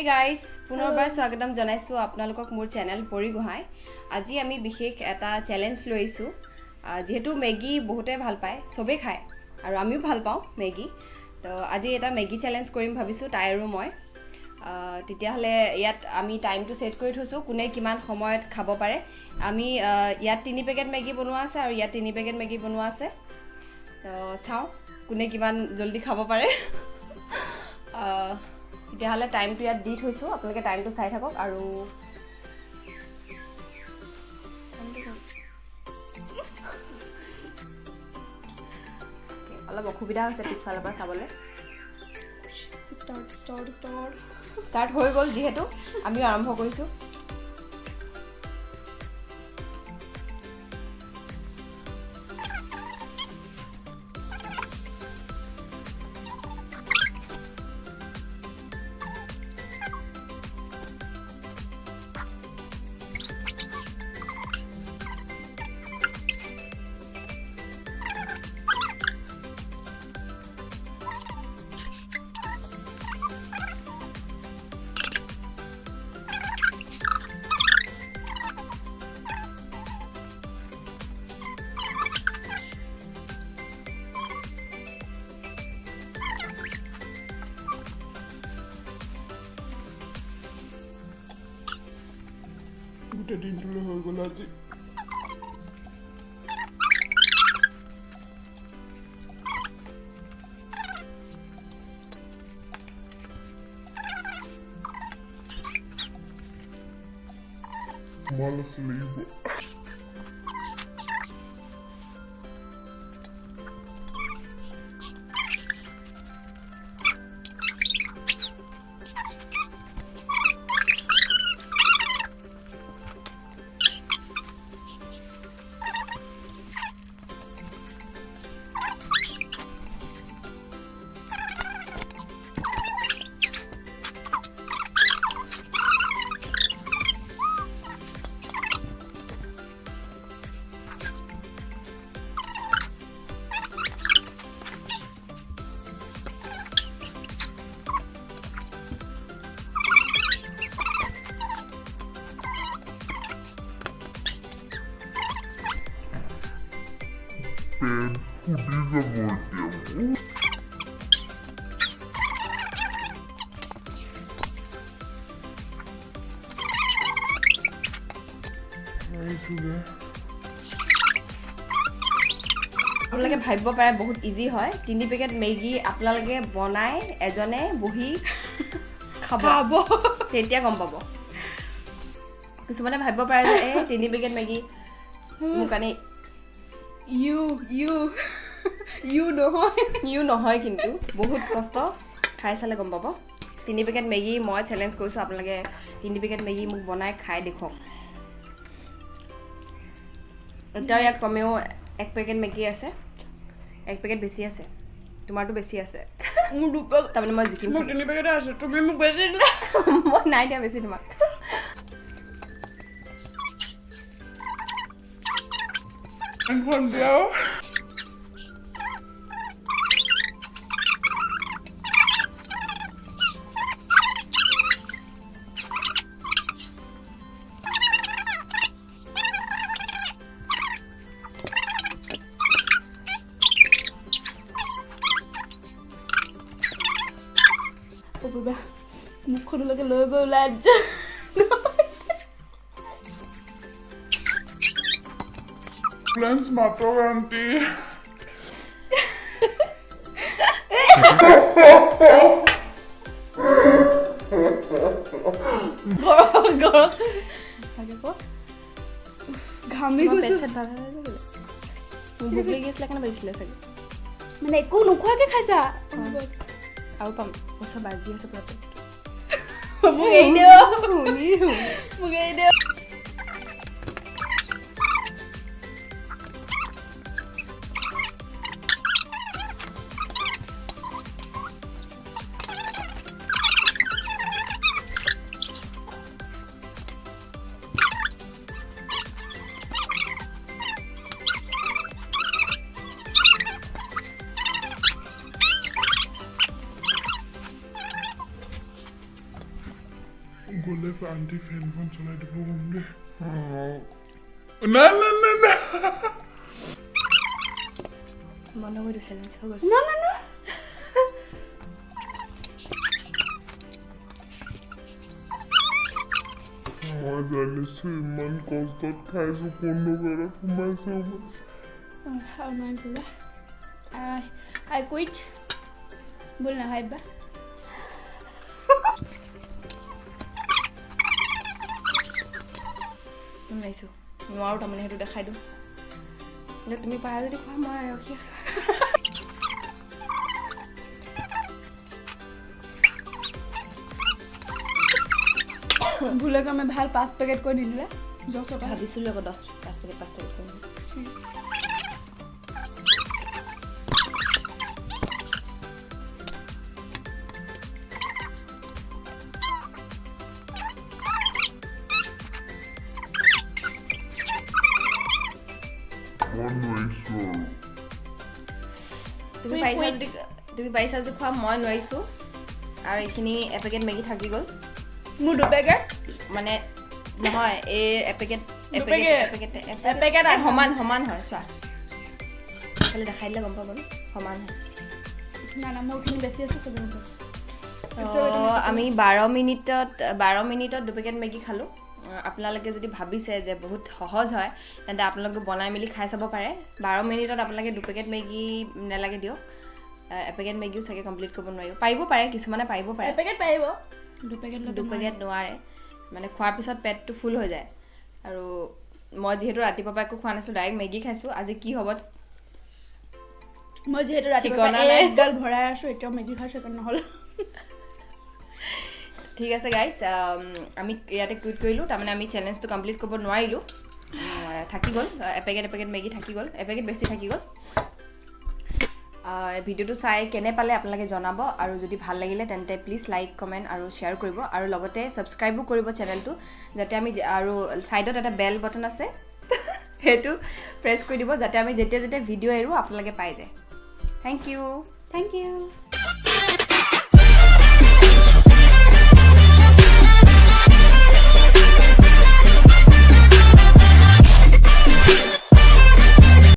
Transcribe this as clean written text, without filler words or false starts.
Hey guys, পুনৰবাৰ স্বাগতম জনাইছো আপোনালোকক মোৰ চেনেল পৰি গোহাই। আজি আমি বিশেষ এটা চ্যালেঞ্জ লৈছো। যেহেতু মেগী বহুতে ভাল পায়, সবে খায় আৰু আমিও ভাল পাওঁ মেগী। তো আজি এটা মেগী চ্যালেঞ্জ কৰিম ভাবিছো তাই আৰু মই। তেতিয়া হলে ইয়াত আমি টাইমটো সেট কৰি থৈছো কোনে কিমান সময়ত খাব পাৰে। আমি ইয়াত 3 পেকেট মেগী বনোৱা আছে আৰু ইয়াত 3 পেকেট মেগী বনোৱা আছে। তো চাও কোনে কিমান জলদি খাব পাৰে। তেতিয়া হলে টাইমটো ইয়াত দি থৈছো আপোনালোকে টাইমটো চাই থাকক আৰু অলপ অসুবিধা হৈছে পিছফালৰ পৰা চাবলৈ ষ্টাৰ্ট হৈ গ'ল যিহেতু আমিও আৰম্ভ কৰিছো গোটেই দিনটোলৈ হৈ গ'ল আজি malas libo Ben fudiza muito. É isso, né? আপোনালোকে ভাবিব পাৰে বহুত ইজি হয় 3 পেকেট মেগী আপোনালোকে বনাই এজনে বহি খাব তেতিয়া গম পাব কিছুমানে ভাবিব পাৰে যে 3 পেকেট মেগী মুকানে ইউ নহয় কিন্তু বহুত কষ্ট খাই চালে গম পাব 3 পেকেট মেগী মই চ্যালেঞ্জ কৰিছো আপোনালোকে 3 পেকেট মেগী মোক বনাই খাই দেখক এটা ইয়াত কমেও 1 পেকেট মেগী আছে 1 পেকেট বেছি আছে তোমাৰটো বেছি আছে মোৰ দুপে তাৰমানে মই জিকিম মোৰ 3 পেকেট আছে তুমি মোক বেছি দিলা মই নাই দিয়া বেছি তোমাক এখন দিও Opa, মুখখনলৈকে লৈ গৈ ওলাই যা Plans matou auntie. গৰম চাগে ক ঘামি গৈছো পেট ভাল লাগে ভোক লাগি আছিল কাৰণে বেছিলে চাগে মানে একো নোখোৱাকে খাইছা আৰু পাম ওচৰ বাজি আছে পুৰা পেট মোক এই দিও মোক এই দিও গ'লে আণ্টি ফেনখন চলাই দিব গম দে না না না না বন্ধ কৰি দিছে চেলেঞ্জ হৈ গ'ল না না না মই জানিছো ইমান কষ্টত খাইছো কোনোবাৰে সোমাইছে how am I doing? I quit. बोल ना हाय बा নোৱাৰিছোঁ নোৱাৰো তাৰমানে সেইটো দেখাই দিওঁ যে তুমি পাৰা যদি খোৱা মই ৰখি আছোঁ भूले का मैं ভাল 5 পেকেট কৰি দিলে 10 টকা ভাবিছিলোঁ আকৌ 5 পেকেট কৰিম মই নোৱাৰিছো তুমি পাৰিছা যদি খোৱা মই নোৱাৰিছোঁ আৰু এইখিনি এপেকেট মেগী থাকি গ'ল মোৰ 2 পেকেট মানে নহয় এই এপেকেট সমান হয় চোৱা খালি দেখাই দিলে গম পাব সমান হয় না না মোৰখিনি বেছি আছে চবে কৈছে আমি 12 মিনিটত 2 পেকেট মেগী খালোঁ আপোনালোকে যদি ভাবিছে যে বহুত সহজ হয় তেন্তে আপোনালোকে বনাই মেলি খাই চাব পাৰে 12 মিনিটত আপোনালোকে 2 পেকেট মেগী নালাগে দিয়ক এপেকেট মেগীও চাগে কমপ্লিট কৰিব পাৰিব পাৰে কিছুমানে পাৰিব পাৰে পেকেট পাৰিব 2 পেকেট নোৱাৰে মানে খোৱাৰ পিছত পেটটো ফুল হৈ যায় আৰু মই যিহেতু ৰাতিপুৱাৰ পৰা একো খোৱা নাছিলোঁ ডাইৰেক্ট মেগী খাইছোঁ আজি কি হ'ব মই যিহেতু ৰাতিপুৱা একডাল ভৰাই আছোঁ এতিয়াও মেগী খাইছোঁ কাৰণ নহ'ল ঠিক আছে গাইজ আমি ইয়াতে কুইট কৰিলোঁ তাৰমানে আমি চেলেঞ্জটো কমপ্লিট কৰিব নোৱাৰিলোঁ থাকি গ'ল এপেকেট মেগী থাকি গ'ল এপেকেট বেছি থাকি গ'ল ভিডিঅ'টো চাই কেনে পালে আপোনালোকে জনাব আৰু যদি ভাল লাগিলে তেন্তে প্লিজ লাইক কমেণ্ট আৰু শ্বেয়াৰ কৰিব আৰু লগতে ছাবস্ক্ৰাইবো কৰিব চেনেলটো যাতে আমি আৰু ছাইডত এটা বেল বটন আছে সেইটো প্ৰেছ কৰি দিব যাতে আমি যেতিয়া ভিডিঅ' এৰোঁ আপোনালোকে পাই যায় থেংক ইউ